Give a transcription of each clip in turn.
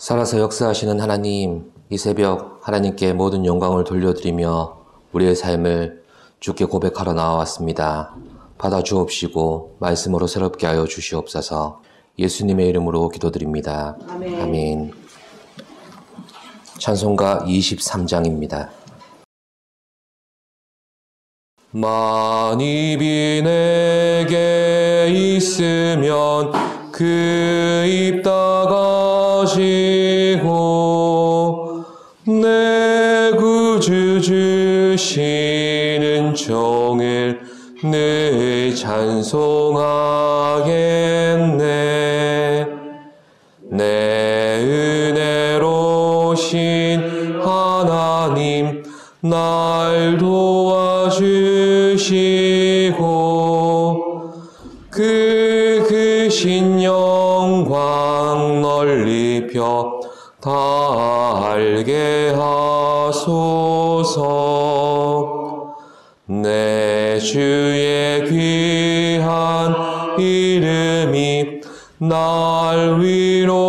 살아서 역사하시는 하나님, 이 새벽 하나님께 모든 영광을 돌려드리며 우리의 삶을 주께 고백하러 나와왔습니다. 받아주옵시고 말씀으로 새롭게 하여 주시옵소서. 예수님의 이름으로 기도드립니다. 아멘. 아멘. 찬송가 23장입니다. 만입이 내게 있으면 그 입 닦아지고 내 구주 주시는 종을 늘 찬송하겠네. 내 은혜로신 하나님 날 도와주시고 그 크신 영광 널리 펴 다 알게 하소서. 내 주의 귀한 이름이 날 위로하시고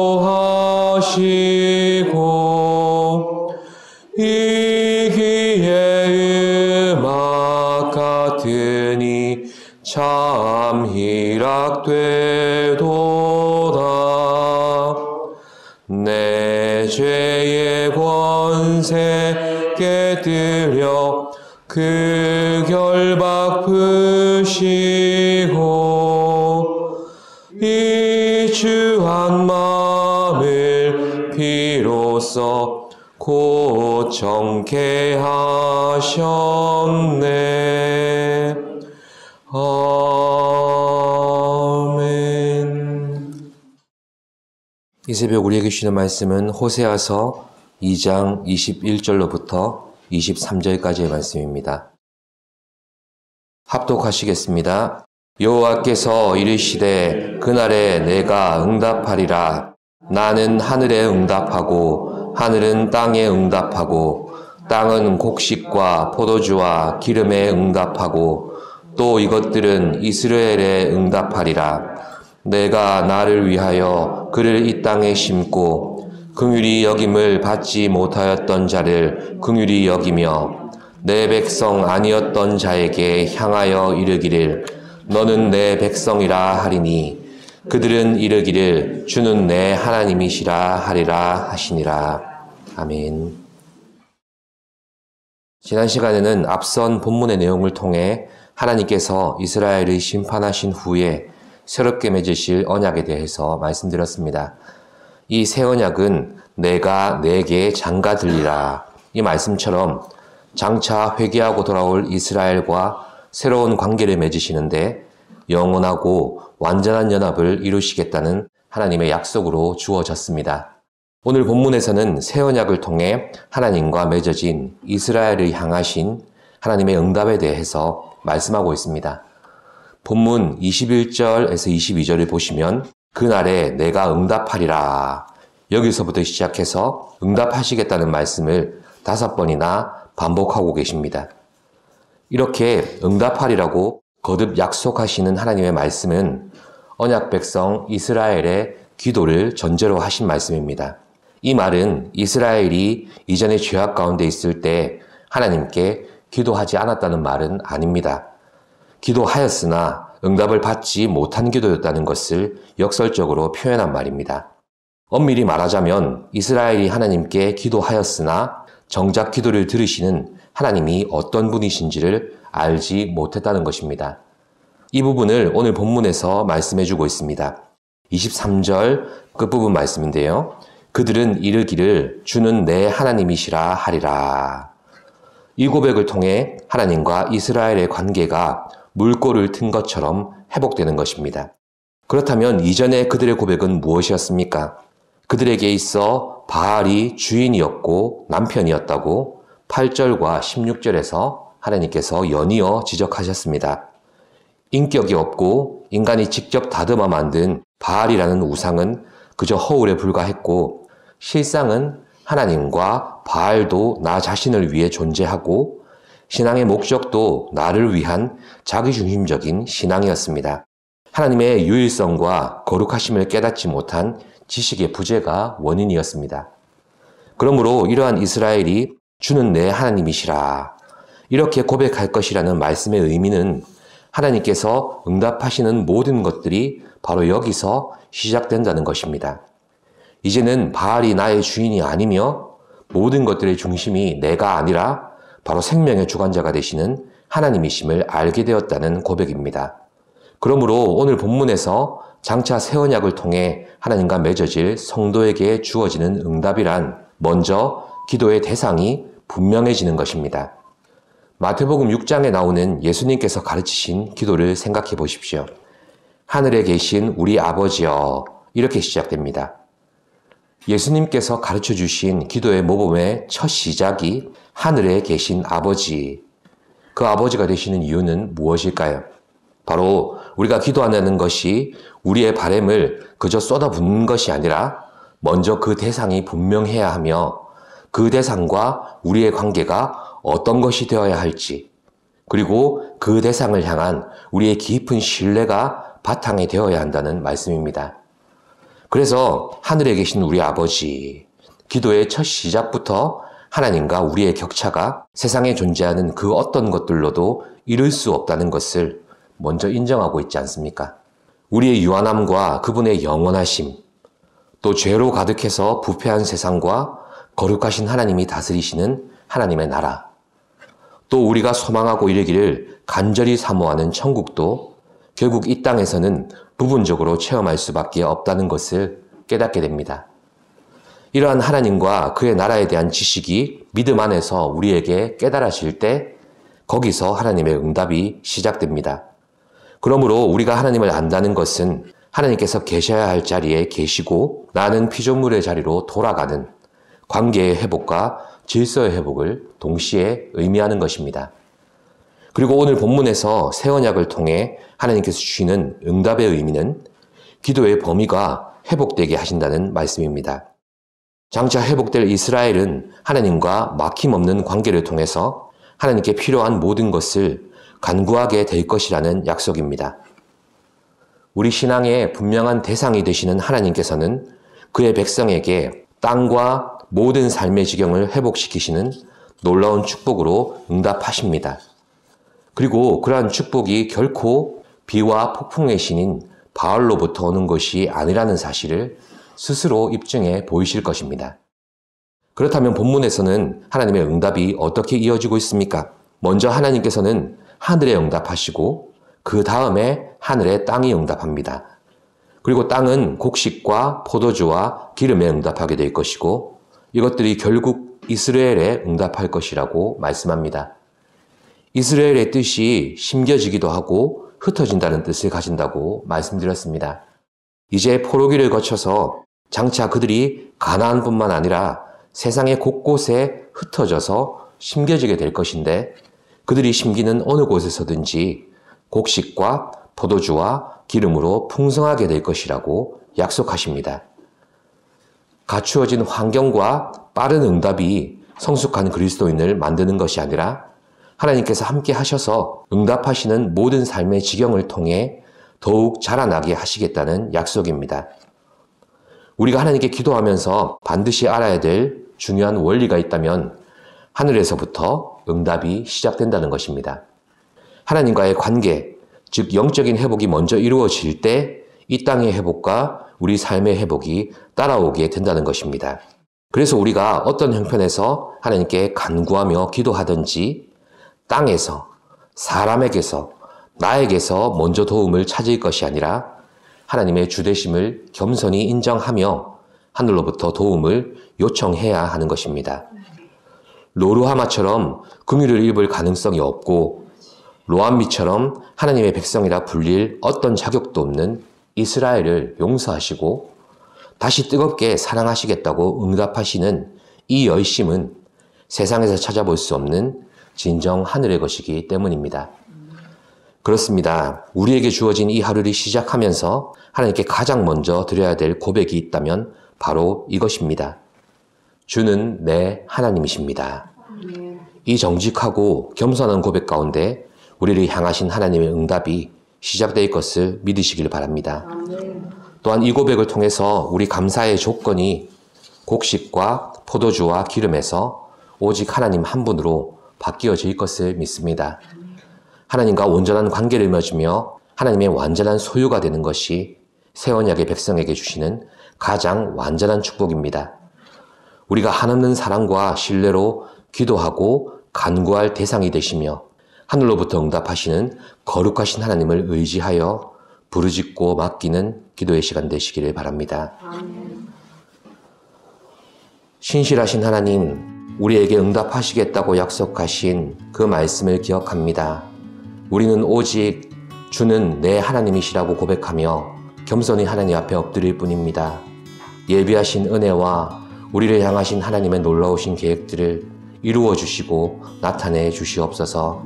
이 귀의 음악 같으니 참 희락되도다. 내 죄의 권세 깨뜨려 그 결박 푸시고 이 주한 마음을 비로소 곧 정케 하셨네. 아멘. 이 새벽 우리에게 주시는 말씀은 호세아서 2장 21절로부터 23절까지의 말씀입니다. 합독하시겠습니다. 여호와께서 이르시되 그날에 내가 응답하리라. 나는 하늘에 응답하고 하늘은 땅에 응답하고 땅은 곡식과 포도주와 기름에 응답하고 또 이것들은 이스라엘에 응답하리라. 내가 나를 위하여 그를 이 땅에 심고 긍휼히 여김을 받지 못하였던 자를 긍휼히 여기며 내 백성 아니었던 자에게 향하여 이르기를 너는 내 백성이라 하리니 그들은 이르기를 주는 내 하나님이시라 하리라 하시니라. 아멘. 지난 시간에는 앞선 본문의 내용을 통해 하나님께서 이스라엘을 심판하신 후에 새롭게 맺으실 언약에 대해서 말씀드렸습니다. 이 새 언약은 내가 내게 장가 들리라. 이 말씀처럼 장차 회개하고 돌아올 이스라엘과 새로운 관계를 맺으시는데 영원하고 완전한 연합을 이루시겠다는 하나님의 약속으로 주어졌습니다. 오늘 본문에서는 새 언약을 통해 하나님과 맺어진 이스라엘을 향하신 하나님의 응답에 대해서 말씀하고 있습니다. 본문 21절에서 22절을 보시면 그날에 내가 응답하리라. 여기서부터 시작해서 응답하시겠다는 말씀을 5번이나 반복하고 계십니다. 이렇게 응답하리라고 거듭 약속하시는 하나님의 말씀은 언약 백성 이스라엘의 기도를 전제로 하신 말씀입니다. 이 말은 이스라엘이 이전에 죄악 가운데 있을 때 하나님께 기도하지 않았다는 말은 아닙니다. 기도하였으나 응답을 받지 못한 기도였다는 것을 역설적으로 표현한 말입니다. 엄밀히 말하자면 이스라엘이 하나님께 기도하였으나 정작 기도를 들으시는 하나님이 어떤 분이신지를 알지 못했다는 것입니다. 이 부분을 오늘 본문에서 말씀해주고 있습니다. 23절 끝부분 말씀인데요. 그들은 이르기를 주는 내 하나님이시라 하리라. 이 고백을 통해 하나님과 이스라엘의 관계가 물꼬를 튼 것처럼 회복되는 것입니다. 그렇다면 이전에 그들의 고백은 무엇이었습니까? 그들에게 있어 바알이 주인이었고 남편이었다고 8절과 16절에서 하나님께서 연이어 지적하셨습니다. 인격이 없고 인간이 직접 다듬어 만든 바알이라는 우상은 그저 허울에 불과했고 실상은 하나님과 바알도 나 자신을 위해 존재하고 신앙의 목적도 나를 위한 자기중심적인 신앙이었습니다. 하나님의 유일성과 거룩하심을 깨닫지 못한 지식의 부재가 원인이었습니다. 그러므로 이러한 이스라엘이 주는 내 하나님이시라 이렇게 고백할 것이라는 말씀의 의미는 하나님께서 응답하시는 모든 것들이 바로 여기서 시작된다는 것입니다. 이제는 바알이 나의 주인이 아니며 모든 것들의 중심이 내가 아니라 바로 생명의 주관자가 되시는 하나님이심을 알게 되었다는 고백입니다. 그러므로 오늘 본문에서 장차 새 언약을 통해 하나님과 맺어질 성도에게 주어지는 응답이란 먼저 기도의 대상이 분명해지는 것입니다. 마태복음 6장에 나오는 예수님께서 가르치신 기도를 생각해 보십시오. 하늘에 계신 우리 아버지여 이렇게 시작됩니다. 예수님께서 가르쳐 주신 기도의 모범의 첫 시작이 하늘에 계신 아버지, 그 아버지가 되시는 이유는 무엇일까요? 바로 우리가 기도하는 것이 우리의 바람을 그저 쏟아붓는 것이 아니라 먼저 그 대상이 분명해야 하며 그 대상과 우리의 관계가 어떤 것이 되어야 할지 그리고 그 대상을 향한 우리의 깊은 신뢰가 바탕이 되어야 한다는 말씀입니다. 그래서 하늘에 계신 우리 아버지, 기도의 첫 시작부터 하나님과 우리의 격차가 세상에 존재하는 그 어떤 것들로도 이룰 수 없다는 것을 먼저 인정하고 있지 않습니까? 우리의 유한함과 그분의 영원하심, 또 죄로 가득해서 부패한 세상과 거룩하신 하나님이 다스리시는 하나님의 나라, 또 우리가 소망하고 이르기를 간절히 사모하는 천국도 결국 이 땅에서는 부분적으로 체험할 수밖에 없다는 것을 깨닫게 됩니다. 이러한 하나님과 그의 나라에 대한 지식이 믿음 안에서 우리에게 깨달아질 때 거기서 하나님의 응답이 시작됩니다. 그러므로 우리가 하나님을 안다는 것은 하나님께서 계셔야 할 자리에 계시고 나는 피조물의 자리로 돌아가는 관계의 회복과 질서의 회복을 동시에 의미하는 것입니다. 그리고 오늘 본문에서 새 언약을 통해 하나님께서 주시는 응답의 의미는 기도의 범위가 회복되게 하신다는 말씀입니다. 장차 회복될 이스라엘은 하나님과 막힘없는 관계를 통해서 하나님께 필요한 모든 것을 간구하게 될 것이라는 약속입니다. 우리 신앙의 분명한 대상이 되시는 하나님께서는 그의 백성에게 땅과 모든 삶의 지경을 회복시키시는 놀라운 축복으로 응답하십니다. 그리고 그러한 축복이 결코 비와 폭풍의 신인 바알로부터 오는 것이 아니라는 사실을 스스로 입증해 보이실 것입니다. 그렇다면 본문에서는 하나님의 응답이 어떻게 이어지고 있습니까? 먼저 하나님께서는 하늘에 응답하시고 그 다음에 하늘에 땅이 응답합니다. 그리고 땅은 곡식과 포도주와 기름에 응답하게 될 것이고 이것들이 결국 이스라엘에 응답할 것이라고 말씀합니다. 이스라엘의 뜻이 심겨지기도 하고 흩어진다는 뜻을 가진다고 말씀드렸습니다. 이제 포로기를 거쳐서 장차 그들이 가나안뿐만 아니라 세상의 곳곳에 흩어져서 심겨지게 될 것인데 그들이 심기는 어느 곳에서든지 곡식과 포도주와 기름으로 풍성하게 될 것이라고 약속하십니다. 갖추어진 환경과 빠른 응답이 성숙한 그리스도인을 만드는 것이 아니라 하나님께서 함께 하셔서 응답하시는 모든 삶의 지경을 통해 더욱 자라나게 하시겠다는 약속입니다. 우리가 하나님께 기도하면서 반드시 알아야 될 중요한 원리가 있다면 하늘에서부터 응답이 시작된다는 것입니다. 하나님과의 관계, 즉 영적인 회복이 먼저 이루어질 때 이 땅의 회복과 우리 삶의 회복이 따라오게 된다는 것입니다. 그래서 우리가 어떤 형편에서 하나님께 간구하며 기도하든지 땅에서, 사람에게서, 나에게서 먼저 도움을 찾을 것이 아니라 하나님의 주되심을 겸손히 인정하며 하늘로부터 도움을 요청해야 하는 것입니다. 로루하마처럼 긍휼을 입을 가능성이 없고 로암미처럼 하나님의 백성이라 불릴 어떤 자격도 없는 이스라엘을 용서하시고 다시 뜨겁게 사랑하시겠다고 응답하시는 이 열심은 세상에서 찾아볼 수 없는 진정 하늘의 것이기 때문입니다. 그렇습니다. 우리에게 주어진 이 하루를 시작하면서 하나님께 가장 먼저 드려야 될 고백이 있다면 바로 이것입니다. 주는 내 하나님이십니다. 이 정직하고 겸손한 고백 가운데 우리를 향하신 하나님의 응답이 시작될 것을 믿으시길 바랍니다. 또한 이 고백을 통해서 우리 감사의 조건이 곡식과 포도주와 기름에서 오직 하나님 한 분으로 바뀌어질 것을 믿습니다. 하나님과 온전한 관계를 맺으며 하나님의 완전한 소유가 되는 것이 새 언약의 백성에게 주시는 가장 완전한 축복입니다. 우리가 한없는 사랑과 신뢰로 기도하고 간구할 대상이 되시며 하늘로부터 응답하시는 거룩하신 하나님을 의지하여 부르짖고 맡기는 기도의 시간 되시기를 바랍니다. 신실하신 하나님, 우리에게 응답하시겠다고 약속하신 그 말씀을 기억합니다. 우리는 오직 주는 내 하나님이시라고 고백하며 겸손히 하나님 앞에 엎드릴 뿐입니다. 예비하신 은혜와 우리를 향하신 하나님의 놀라우신 계획들을 이루어 주시고 나타내 주시옵소서.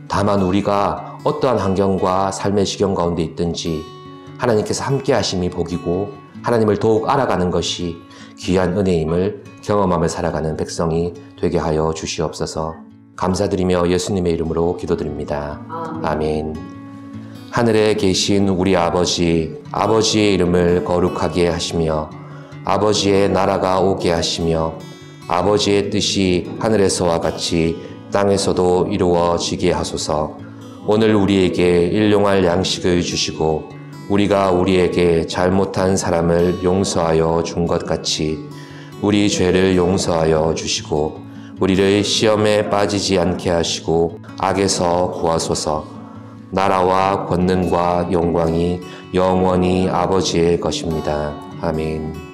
다만 우리가 어떠한 환경과 삶의 지경 가운데 있든지 하나님께서 함께 하심이 복이고 하나님을 더욱 알아가는 것이 귀한 은혜임을 경험하며 살아가는 백성이 되게 하여 주시옵소서. 감사드리며 예수님의 이름으로 기도드립니다. 아멘. 하늘에 계신 우리 아버지, 아버지의 이름을 거룩하게 하시며 아버지의 나라가 오게 하시며 아버지의 뜻이 하늘에서와 같이 땅에서도 이루어지게 하소서. 오늘 우리에게 일용할 양식을 주시고 우리가 우리에게 잘못한 사람을 용서하여 준 것 같이 우리 죄를 용서하여 주시고 우리를 시험에 빠지지 않게 하시고 악에서 구하소서. 나라와 권능과 영광이 영원히 아버지의 것입니다. 아멘.